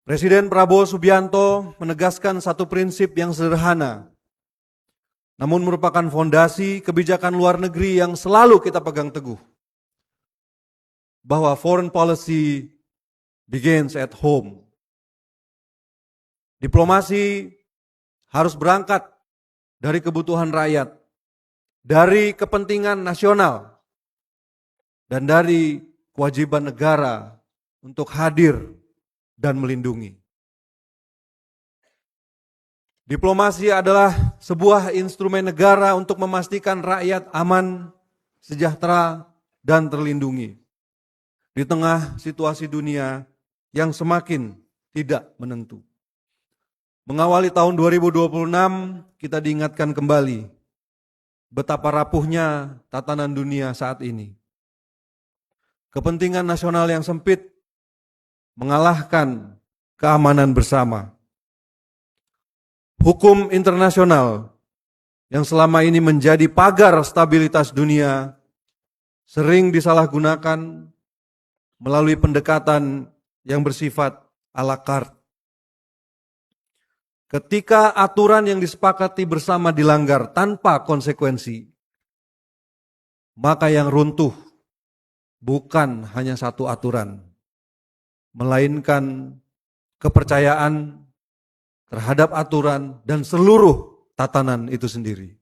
Presiden Prabowo Subianto menegaskan satu prinsip yang sederhana, namun merupakan fondasi kebijakan luar negeri yang selalu kita pegang teguh. Bahwa foreign policy begins at home. Diplomasi harus berangkat dari kebutuhan rakyat, dari kepentingan nasional, dan dari kewajiban negara untuk hadir dan melindungi. Diplomasi adalah sebuah instrumen negara untuk memastikan rakyat aman, sejahtera, dan terlindungi di tengah situasi dunia yang semakin tidak menentu. Mengawali tahun 2026, kita diingatkan kembali betapa rapuhnya tatanan dunia saat ini. Kepentingan nasional yang sempit mengalahkan keamanan bersama. Hukum internasional yang selama ini menjadi pagar stabilitas dunia sering disalahgunakan melalui pendekatan yang bersifat à la carte. Ketika aturan yang disepakati bersama dilanggar tanpa konsekuensi, maka yang runtuh bukan hanya satu aturan, melainkan kepercayaan terhadap aturan dan seluruh tatanan itu sendiri.